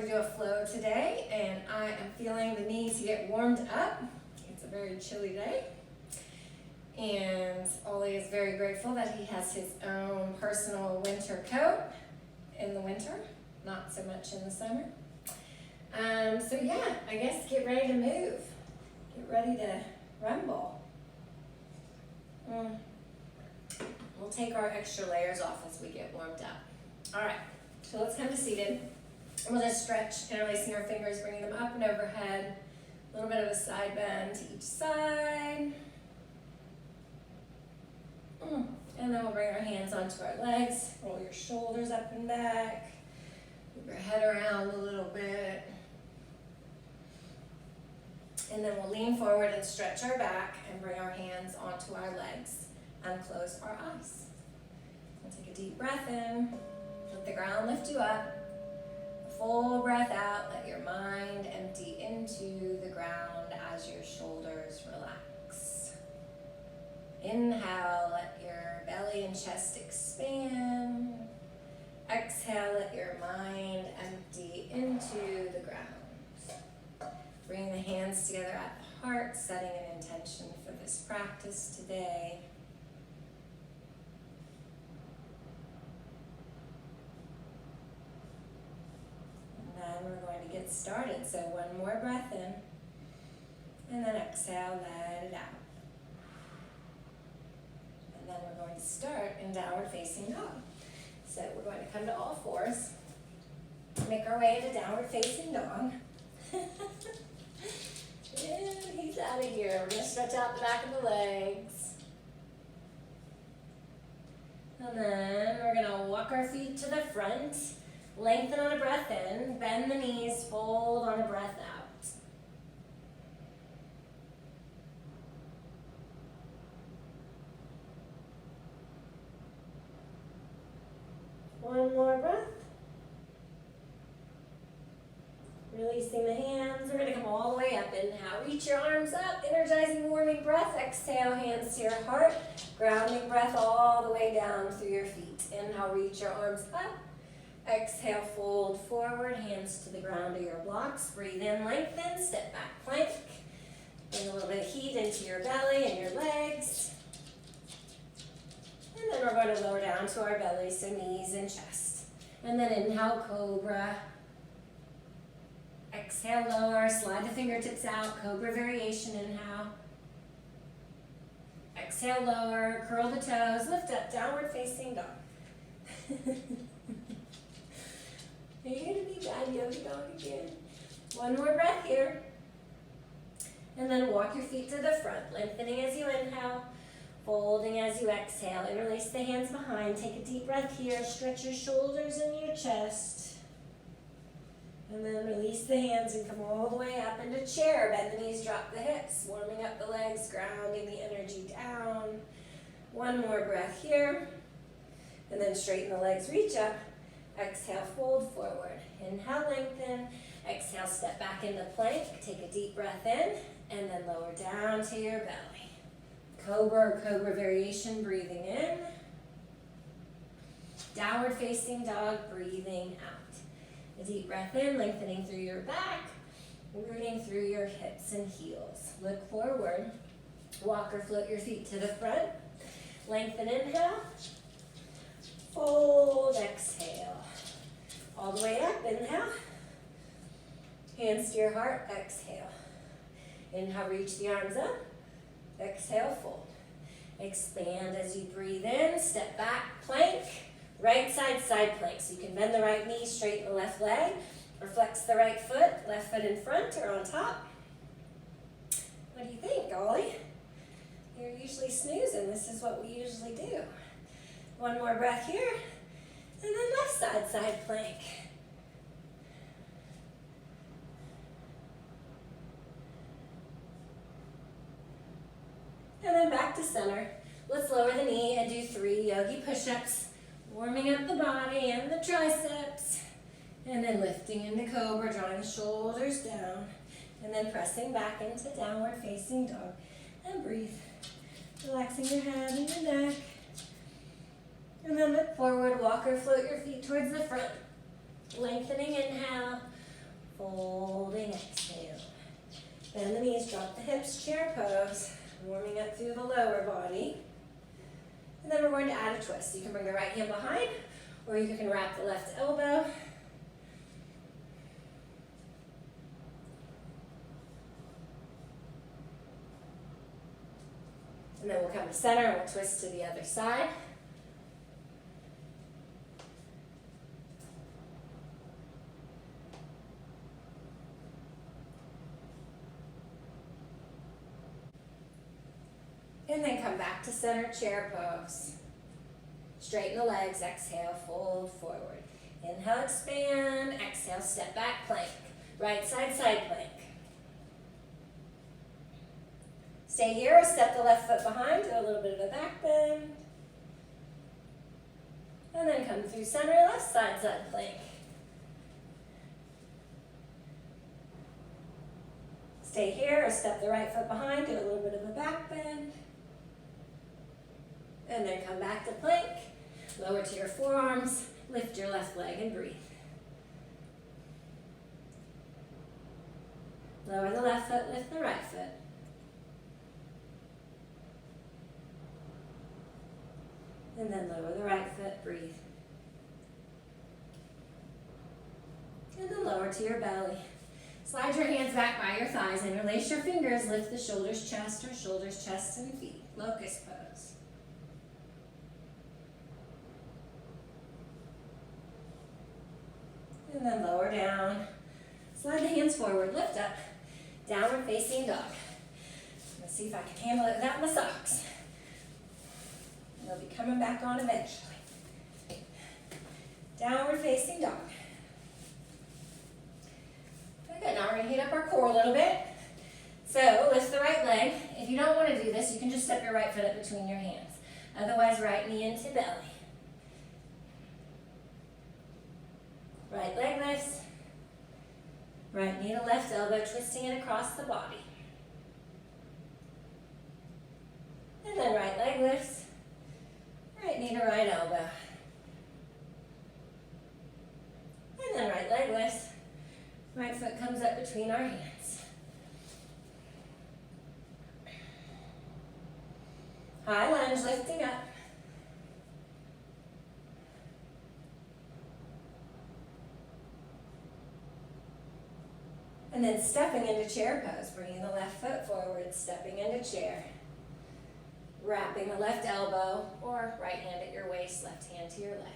to do a flow today, and I am feeling the knees get warmed up. It's a very chilly day, and Ollie is very grateful that he has his own personal winter coat in the winter, not so much in the summer. So yeah, I guess get ready to move. Get ready to rumble. We'll take our extra layers off as we get warmed up. All right, so let's come to seated. We'll just stretch, interlacing our fingers, bringing them up and overhead. A little bit of a side bend to each side. And then we'll bring our hands onto our legs. Roll your shoulders up and back. Move your head around a little bit. And then we'll lean forward and stretch our back and bring our hands onto our legs and close our eyes. We'll take a deep breath in. Let the ground lift you up. Full breath out. Let your mind empty into the ground as your shoulders relax. Inhale, let your belly and chest expand. Exhale, let your mind empty into the ground. Bring the hands together at the heart, setting an intention for this practice today. And then we're going to get started. So one more breath in, and then exhale, let it out. And then we're going to start in downward facing dog. So we're going to come to all fours, make our way into downward facing dog. And he's out of here. We're going to stretch out the back of the legs. And then we're going to walk our feet to the front, lengthen on a breath in, bend the knees, fold on a breath out. One more breath. Releasing the hands. We're going to come all the way up. Inhale, reach your arms up. Energizing, warming breath. Exhale, hands to your heart. Grounding breath all the way down through your feet. Inhale, reach your arms up. Exhale, fold forward. Hands to the ground of your blocks. Breathe in, lengthen. Step back, plank. Bring a little bit of heat into your belly and your legs. And then we're going to lower down to our belly, so knees and chest. And then inhale, cobra. Exhale, lower, slide the fingertips out, cobra variation, inhale. Exhale, lower, curl the toes, lift up, downward facing dog. Are you going to be bad yogi dog again? One more breath here. And then walk your feet to the front, lengthening as you inhale, folding as you exhale. Interlace the hands behind, take a deep breath here, stretch your shoulders and your chest. And then release the hands and come all the way up into chair. Bend the knees, drop the hips, warming up the legs, grounding the energy down. One more breath here. And then straighten the legs, reach up. Exhale, fold forward. Inhale, lengthen. Exhale, step back into plank. Take a deep breath in, and then lower down to your belly. Cobra or cobra variation, breathing in. Downward facing dog, breathing out. A deep breath in, lengthening through your back, rooting through your hips and heels. Look forward. Walk or float your feet to the front. Lengthen, inhale. Fold, exhale. All the way up, inhale. Hands to your heart, exhale. Inhale, reach the arms up. Exhale, fold. Expand as you breathe in, step back, plank. Right side, side plank. So you can bend the right knee, straighten the left leg, or flex the right foot, left foot in front or on top. What do you think, Ollie? You're usually snoozing. This is what we usually do. One more breath here, and then left side, side plank. And then back to center. Let's lower the knee and do 3 yogi push-ups. Warming up the body and the triceps. And then lifting into cobra, drawing the shoulders down. And then pressing back into downward facing dog. And breathe. Relaxing your head and your neck. And then look forward, walk or float your feet towards the front. Lengthening, inhale. folding, exhale. Bend the knees, drop the hips, chair pose, warming up through the lower body. And then we're going to add a twist. You can bring the right hand behind, or you can wrap the left elbow. And then we'll come to center and we'll twist to the other side. And then come back to center, chair pose. Straighten the legs, exhale, fold forward. Inhale, expand, exhale, step back, plank. Right side, side plank. Stay here or step the left foot behind, do a little bit of a back bend. And then come through center, left side, side plank. Stay here or step the right foot behind, do a little bit of a back bend. And then come back to plank. Lower to your forearms, lift your left leg and breathe. Lower the left foot, lift the right foot. And then lower the right foot, breathe. And then lower to your belly. Slide your hands back by your thighs, interlace your fingers, lift the shoulders, chest, or shoulders, chest, and feet. Locust pose. And then lower down. Slide the hands forward, lift up. Downward facing dog. Let's see if I can handle it without my socks. They'll be coming back on eventually. Downward facing dog. Good, now we're going to heat up our core a little bit. So lift the right leg. If you don't want to do this, you can just step your right foot up between your hands. Otherwise, right knee into belly. Right leg lifts. Right knee to left elbow, twisting it across the body. And then right leg lifts. Right knee to right elbow. And then right leg lifts. Right foot comes up between our hands. High lunge, lifting up. And then stepping into chair pose, bringing the left foot forward, stepping into chair. Wrapping the left elbow or right hand at your waist, left hand to your leg.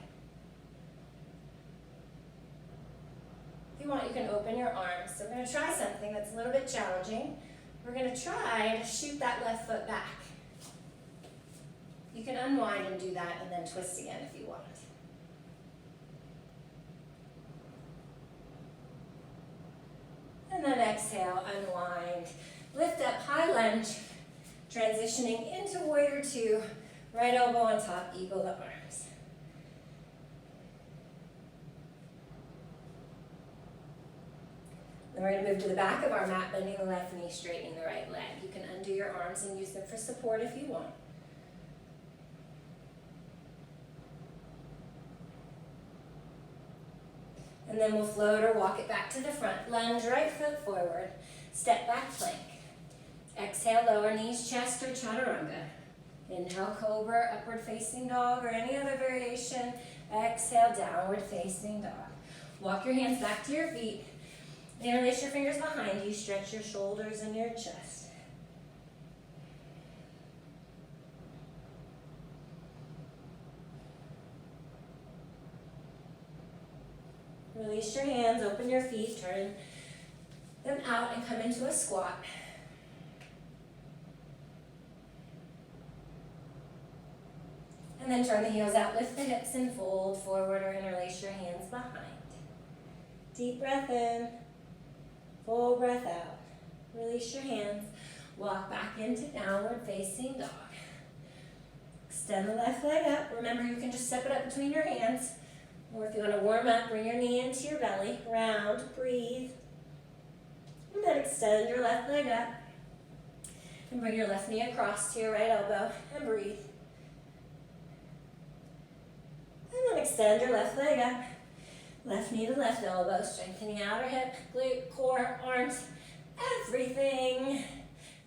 If you want, you can open your arms. So we're going to try something that's a little bit challenging. We're going to try to shoot that left foot back. You can unwind and do that and then twist again if you want. And then exhale, unwind. Lift up, high lunge. Transitioning into warrior two. Right elbow on top, eagle the arms. Then we're going to move to the back of our mat, bending the left knee, straightening the right leg. You can undo your arms and use them for support if you want. And then we'll float or walk it back to the front. Lunge, right foot forward. Step back plank. Exhale, lower knees, chest, or chaturanga. Inhale, cobra, upward facing dog, or any other variation. Exhale, downward facing dog. Walk your hands back to your feet. Interlace your fingers behind you. Stretch your shoulders and your chest. Release your hands, open your feet, turn them out and come into a squat. And then turn the heels out, lift the hips and fold forward or interlace your hands behind. Deep breath in, full breath out. Release your hands, walk back into downward facing dog. Extend the left leg up. Remember, you can just step it up between your hands. Or if you want to warm up, bring your knee into your belly, round, breathe. And then extend your left leg up. And bring your left knee across to your right elbow and breathe. And then extend your left leg up. Left knee to left elbow, strengthening outer hip, glute, core, arms, everything.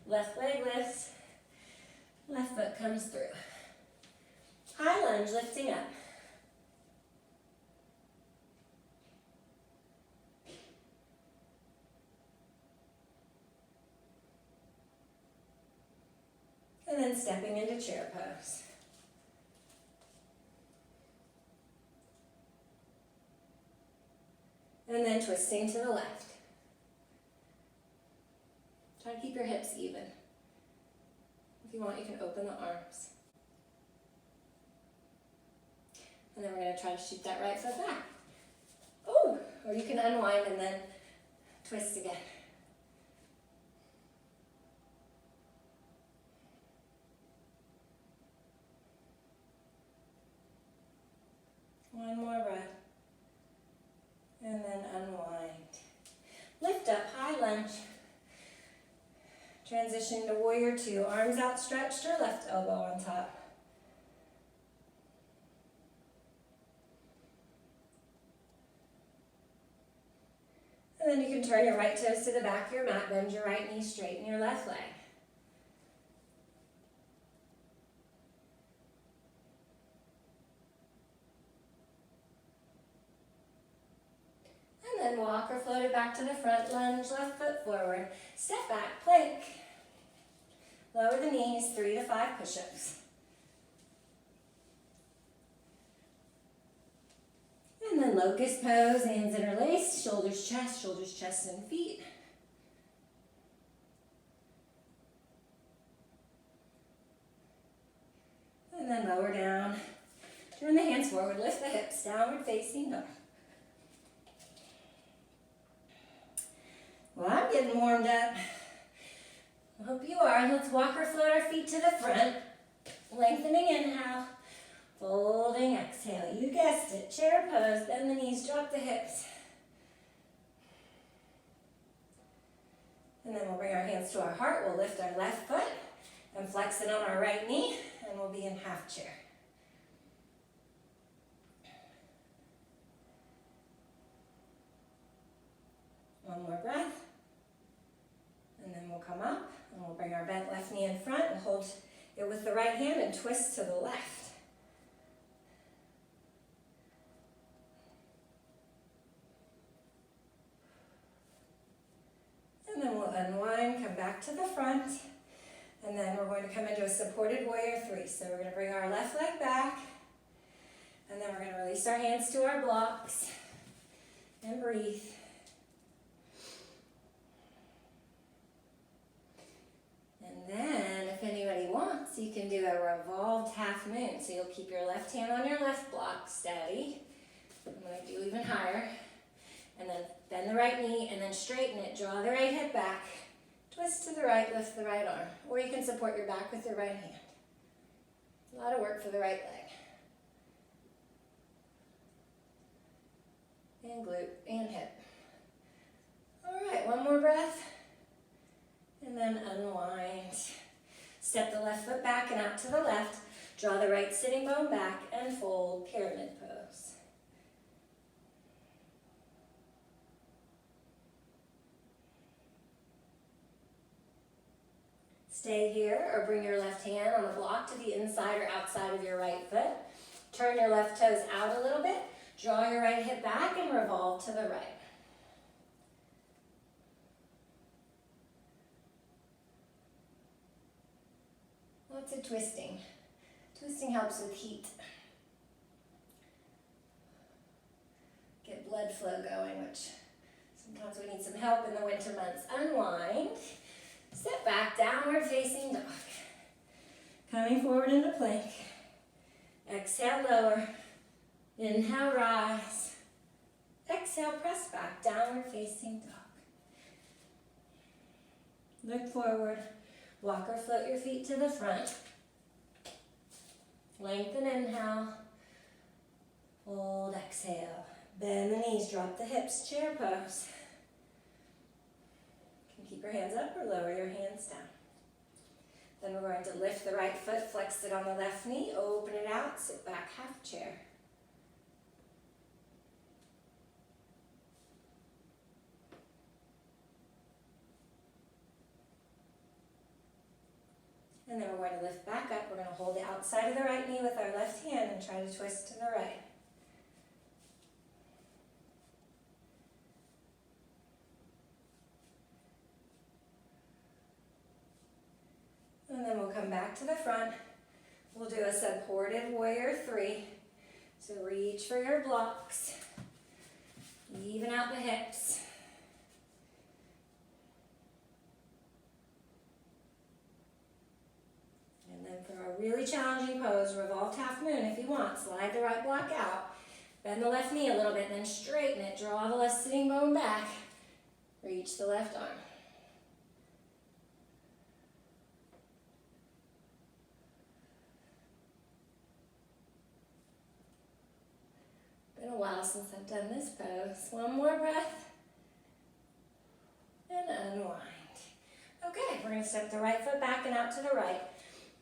Left leg lifts, left foot comes through. High lunge, lifting up. And then stepping into chair pose. And then twisting to the left. Try to keep your hips even. If you want, you can open the arms. And then we're going to try to shoot that right foot back. Oh, or you can unwind and then twist again. One more breath. And then unwind. Lift up, high lunge. Transition to warrior two. Arms outstretched or left elbow on top. And then you can turn your right toes to the back of your mat, bend your right knee, straighten your left leg. And then walk or float it back to the front, lunge, left foot forward. Step back, plank. Lower the knees, 3 to 5 push-ups. And then locust pose, hands interlaced, shoulders, chest, and feet. And then lower down. Turn the hands forward, lift the hips, downward facing dog. Well, I'm getting warmed up. I hope you are. Let's walk or float our feet to the front. Lengthening inhale. Folding exhale. You guessed it. Chair pose. Bend the knees. Drop the hips. And then we'll bring our hands to our heart. We'll lift our left foot and flex it on our right knee. And we'll be in half chair. One more breath. And then we'll come up. And we'll bring our bent left knee in front. We'll hold it with the right hand and twist to the left. And then we'll unwind, come back to the front, and then we're going to come into a supported warrior three. So we're going to bring our left leg back, and then we're going to release our hands to our blocks, and breathe. And then, if anybody wants, you can do a revolved half moon. So you'll keep your left hand on your left block steady. I'm going to do even higher. And then bend the right knee and then straighten it. Draw the right hip back. Twist to the right, lift the right arm. Or you can support your back with your right hand. A lot of work for the right leg. And glute and hip. All right, one more breath. And then unwind. Step the left foot back and out to the left. Draw the right sitting bone back and fold, pyramid pose. Stay here or bring your left hand on the block to the inside or outside of your right foot. Turn your left toes out a little bit. Draw your right hip back and revolve to the right. Lots of twisting. Twisting helps with heat. Get blood flow going, which sometimes we need some help in the winter months. Unwind. Step back, downward facing dog. Coming forward into plank. Exhale, lower. Inhale, rise. Exhale, press back, downward facing dog. Look forward. Walk or float your feet to the front. Lengthen, inhale. Fold, exhale. Bend the knees, drop the hips, chair pose. Keep your hands up or lower your hands down. Then we're going to lift the right foot, flex it on the left knee, open it out, sit back, half chair. And then we're going to lift back up. We're going to hold the outside of the right knee with our left hand and try to twist to the right. And then we'll come back to the front. We'll do a supported warrior 3. So reach for your blocks. Even out the hips. And then for a really challenging pose, revolved half moon if you want. Slide the right block out. Bend the left knee a little bit, then straighten it. Draw the left sitting bone back. Reach the left arm. Been a while since I've done this pose. One more breath. And unwind. Okay, we're going to step the right foot back and out to the right.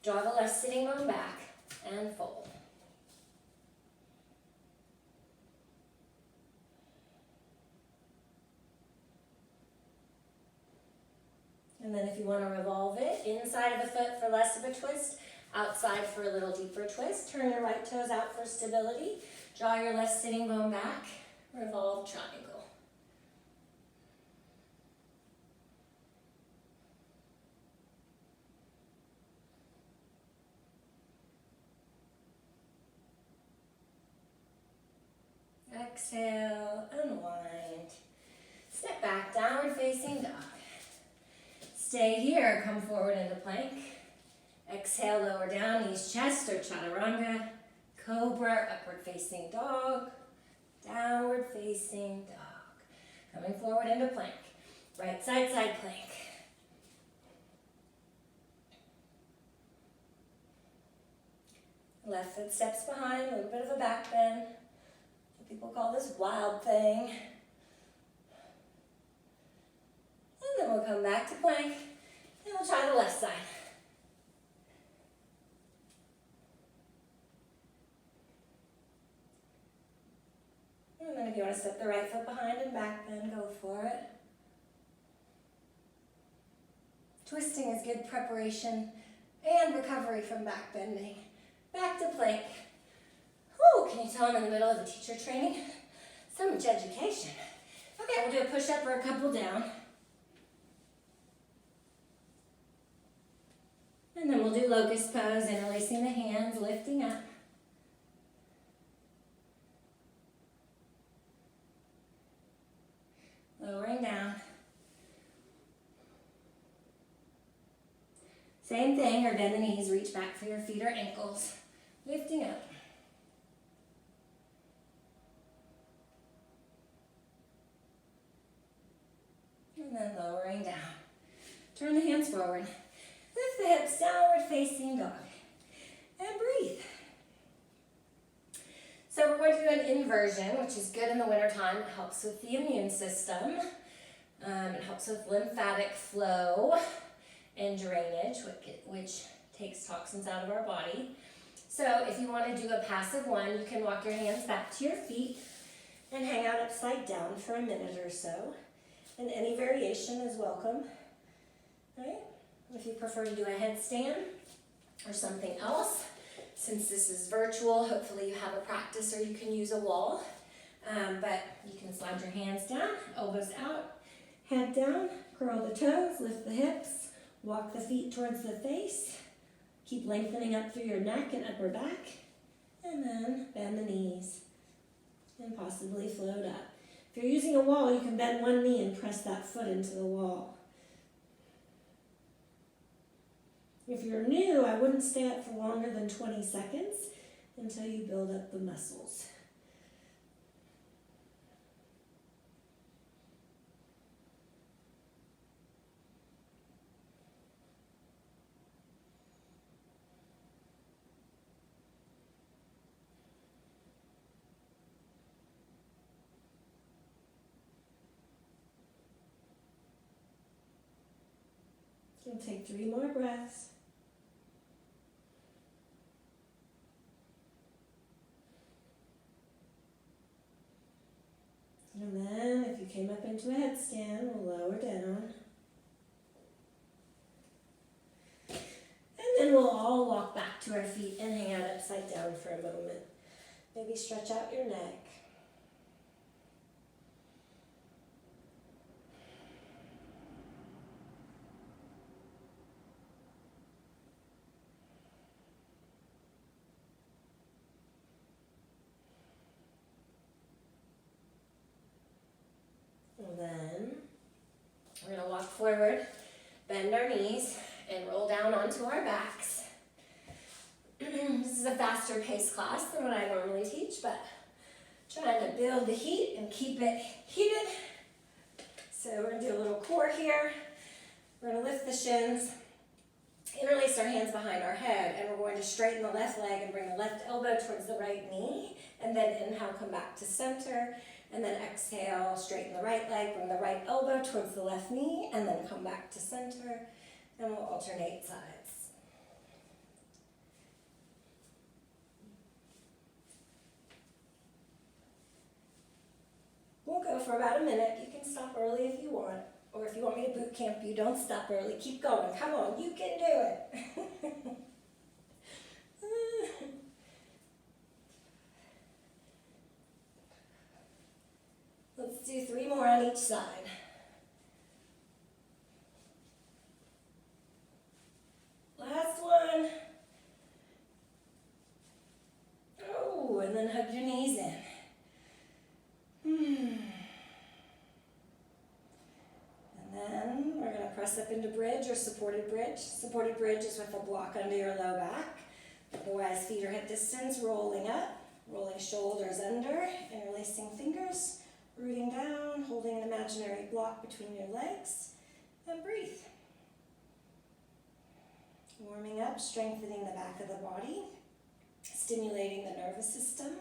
Draw the left sitting bone back and fold. And then if you want to revolve it, inside of the foot for less of a twist, outside for a little deeper twist. Turn your right toes out for stability. Draw your left sitting bone back. Revolve triangle. Exhale, unwind. Step back, downward facing dog. Stay here, come forward into plank. Exhale, lower down, knees chest or chaturanga. Cobra, upward facing dog. Downward facing dog. Coming forward into plank. Right side, side plank. Left foot steps behind, a little bit of a back bend. People call this wild thing. And then we'll come back to plank, and we'll try the left side. And then if you want to step the right foot behind and back bend, go for it. Twisting is good preparation and recovery from back bending. Back to plank. Oh, can you tell I'm in the middle of a teacher training? So much education. Okay, we'll do a push-up or a couple down. And then we'll do locust pose, interlacing the hands, lifting up. Lowering down. Same thing, or bend the knees, reach back for your feet or ankles. Lifting up. And then lowering down. Turn the hands forward. Lift the hips, downward facing dog. And breathe. So we're going to do an inversion, which is good in the wintertime. It helps with the immune system. It helps with lymphatic flow and drainage, which takes toxins out of our body. So if you want to do a passive one, you can walk your hands back to your feet and hang out upside down for a minute or so. And any variation is welcome, right? If you prefer to do a headstand or something else, since this is virtual, hopefully you have a practice or you can use a wall. But you can slide your hands down, elbows out, head down, curl the toes, lift the hips, walk the feet towards the face. Keep lengthening up through your neck and upper back. And then bend the knees and possibly float up. If you're using a wall, you can bend one knee and press that foot into the wall. If you're new, I wouldn't stay up for longer than 20 seconds until you build up the muscles. And take 3 more breaths. And then if you came up into a headstand, we'll lower down. And then back to our feet and hang out upside down for a moment. Maybe stretch out your neck. And then we're going to walk forward, bend our knees, and roll down onto our backs. This is a faster paced class than what I normally teach, but trying to build the heat and keep it heated. So we're going to do a little core here. We're going to lift the shins, interlace our hands behind our head, and we're going to straighten the left leg and bring the left elbow towards the right knee, and then inhale, come back to center, and then exhale, straighten the right leg, bring the right elbow towards the left knee, and then come back to center, and we'll alternate sides. We'll go for about a minute. You can stop early if you want, or if you want me to boot camp you, don't stop early. Keep going. Come on, you can do it. Let's do 3 more on each side. Last one. Oh, and then hug your knees in. And then we're going to press up into bridge or supported bridge. Supported bridge is with a block under your low back. Otherwise, feet are hip distance, rolling up, rolling shoulders under, interlacing fingers, rooting down, holding an imaginary block between your legs, and breathe. Warming up, strengthening the back of the body, stimulating the nervous system.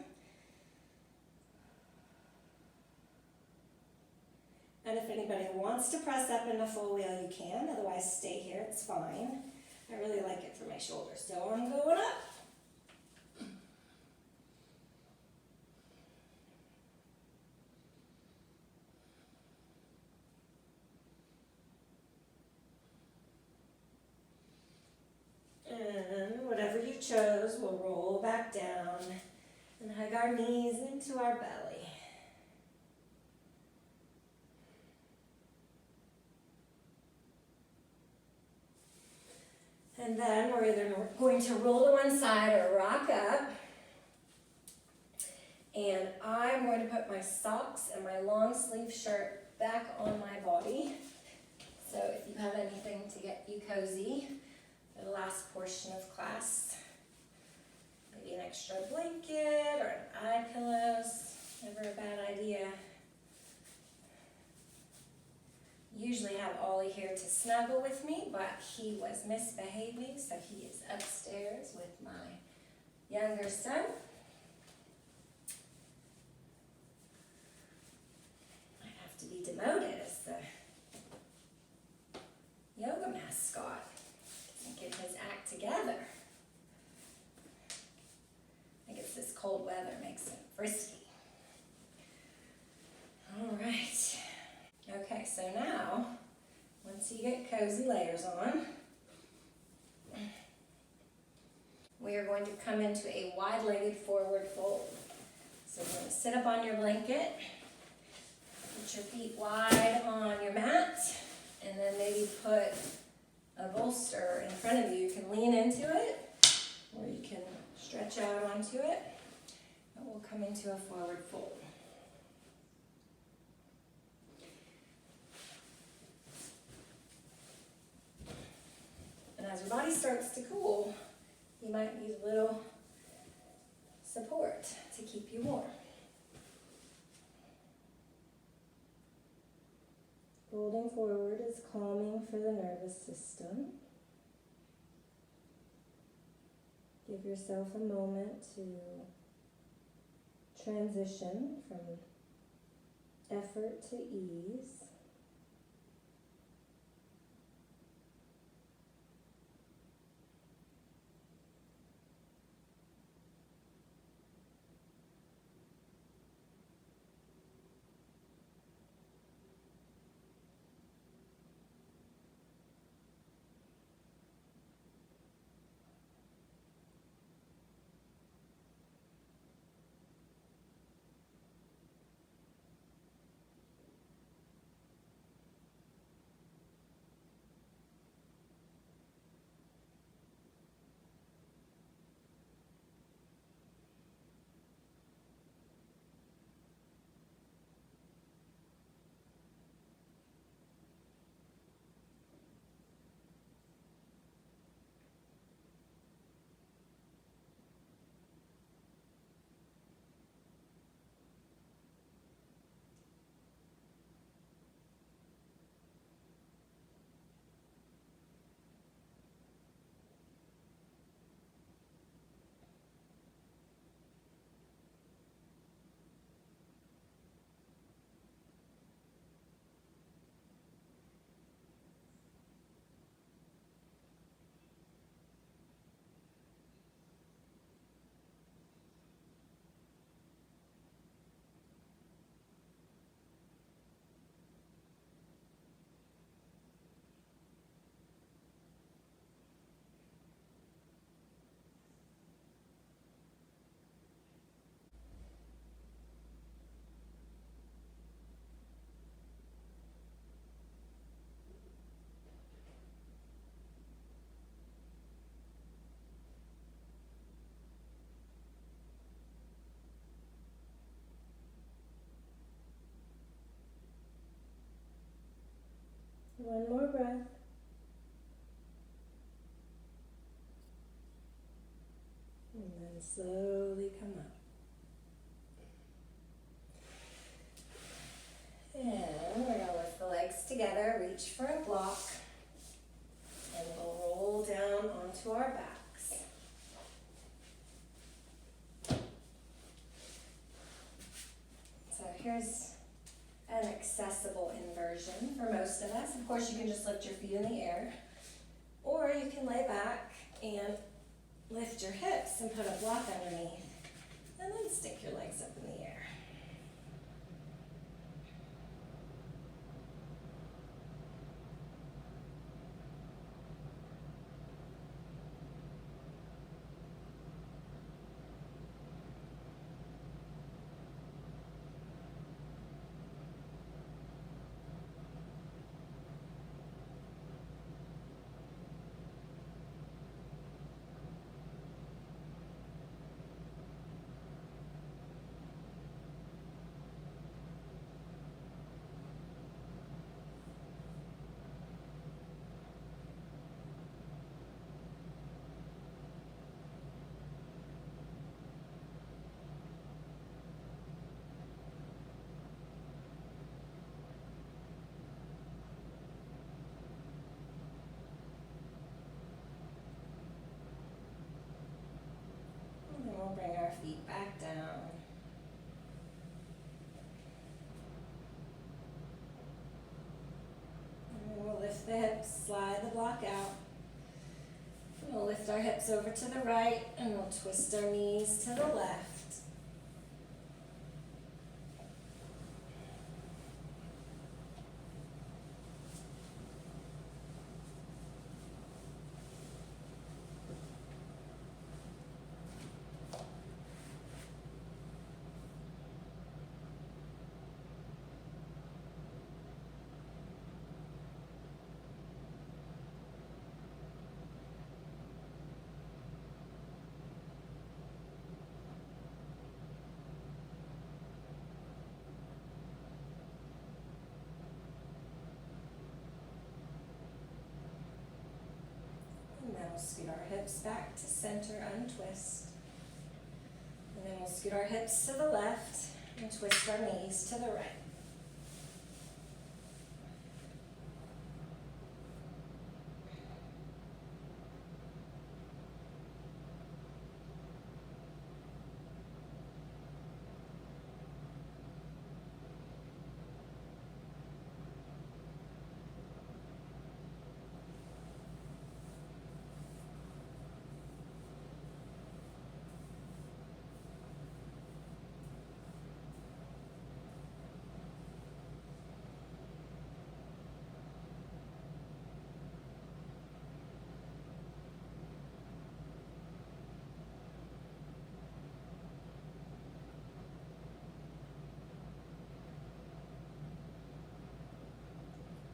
And if anybody wants to press up into full wheel, you can. Otherwise, stay here. It's fine. I really like it for my shoulders. So I'm going up. And whatever you chose, we'll roll back down and hug our knees into our belly. And then we're either going to roll to one side or rock up. And I'm going to put my socks and my long sleeve shirt back on my body. So if you have anything to get you cozy for the last portion of class, maybe an extra blanket or an eye pillows, never a bad idea. Usually have Ollie here to snuggle with me, but he was misbehaving, so he is upstairs with my younger son. I have to be demoted as the yoga mascot. Doesn't get his act together. I guess this cold weather makes him frisky. All right. Okay, so now, once you get cozy layers on, we are going to come into a wide-legged forward fold. So you're going to sit up on your blanket, put your feet wide on your mat, and then maybe put a bolster in front of you. You can lean into it, or you can stretch out onto it, and we'll come into a forward fold. And as your body starts to cool, you might need a little support to keep you warm. Folding forward is calming for the nervous system. Give yourself a moment to transition from effort to ease. And slowly come up. And we're going to lift the legs together, reach for a block, and we'll roll down onto our backs. So here's an accessible inversion for most of us. Of course, you can just lift your feet in the air, or you can lay back and lift your hips and put a block underneath, and then stick your legs up in the air. And then we'll bring our feet back down. And we'll lift the hips, slide the block out. We'll lift our hips over to the right, and we'll twist our knees to the left. Now we'll scoot our hips back to center, untwist. And then we'll scoot our hips to the left and twist our knees to the right.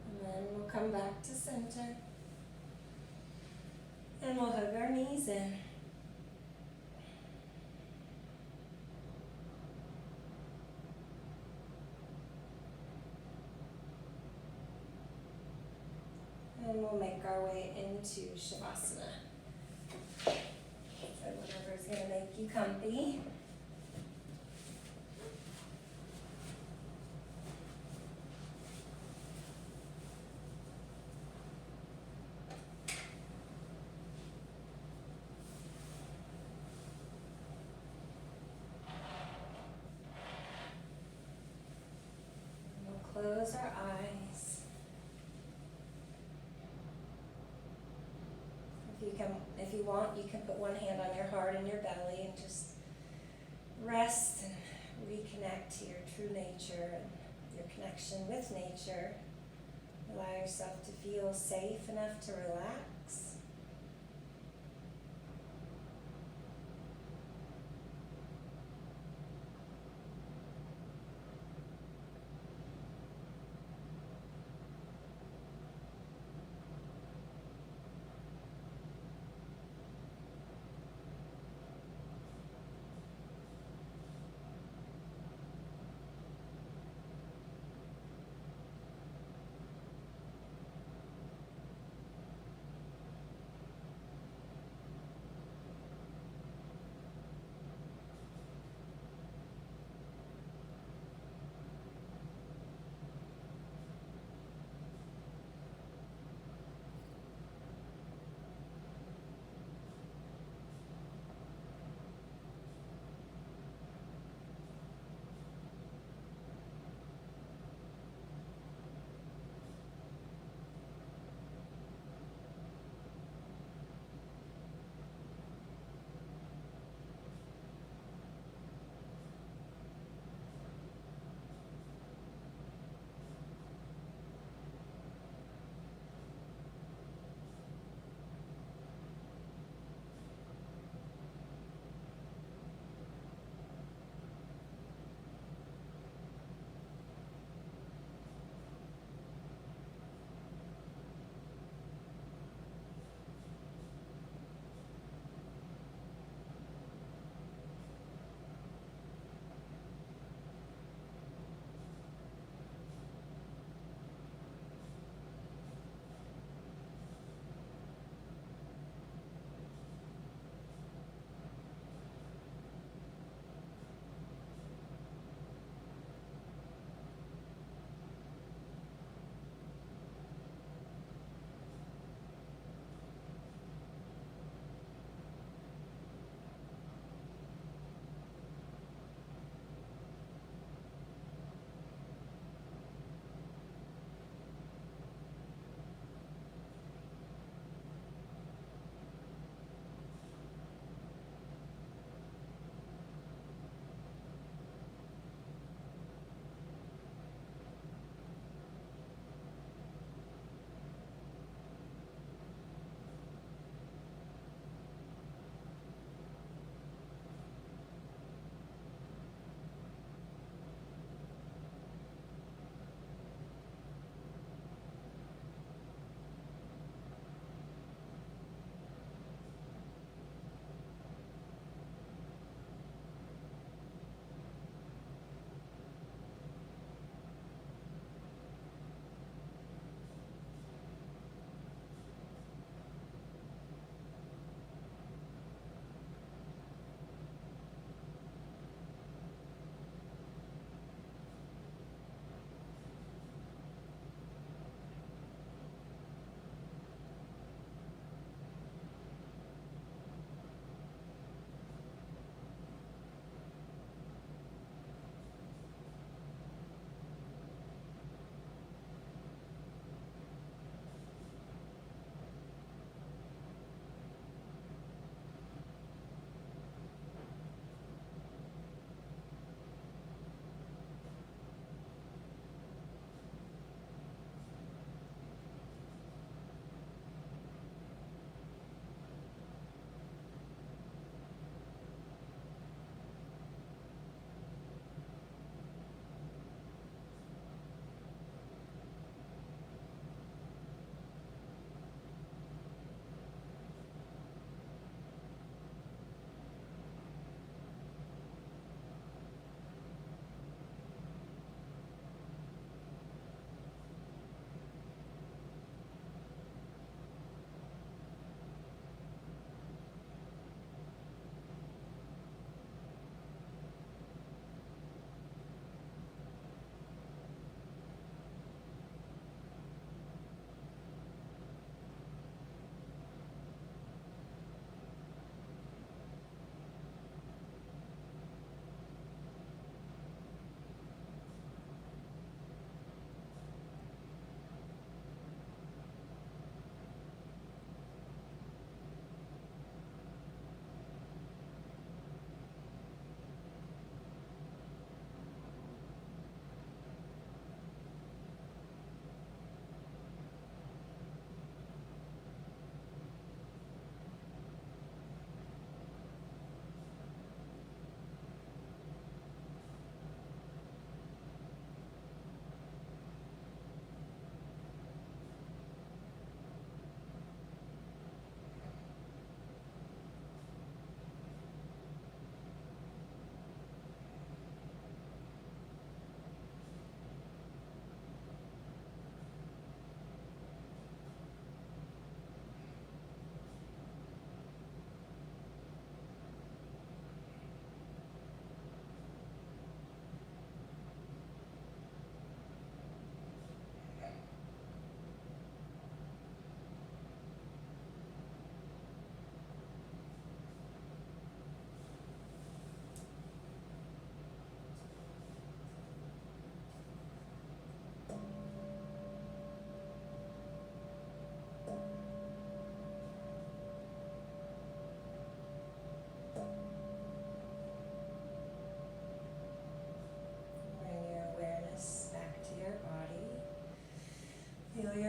And then we'll come back to center. And we'll hug our knees in. And we'll make our way into Shavasana. So whatever's going to make you comfy. Close our eyes. If you want, you can put one hand on your heart and your belly and just rest and reconnect to your true nature and your connection with nature. Allow yourself to feel safe enough to relax.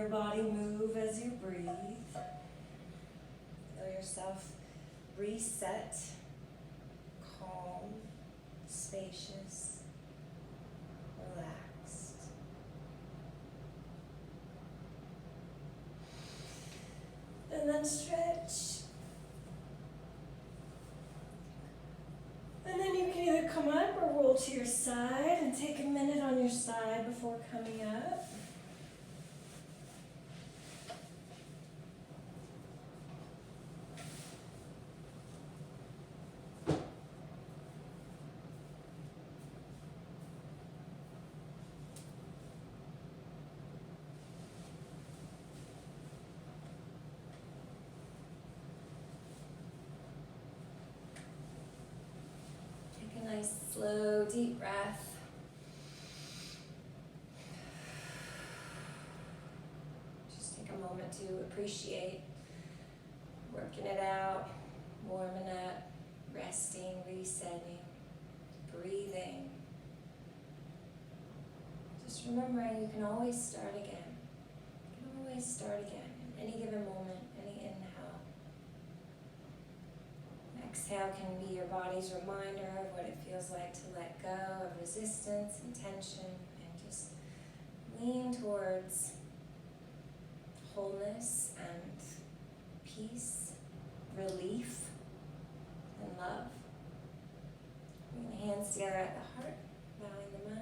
your body move as you breathe. Feel yourself reset, calm, spacious, relaxed. And then stretch. And then you can either come up or roll to your side and take a minute on your side before coming up. Nice, slow, deep breath. Just take a moment to appreciate working it out, warming up, resting, resetting, breathing. Just remembering you can always start again. You can always start again in any given moment, any inhale. Exhale can be your body's reminder of what it feels like to let go of resistance and tension, and just lean towards wholeness and peace, relief, and love. Bring the hands together at the heart, bowing the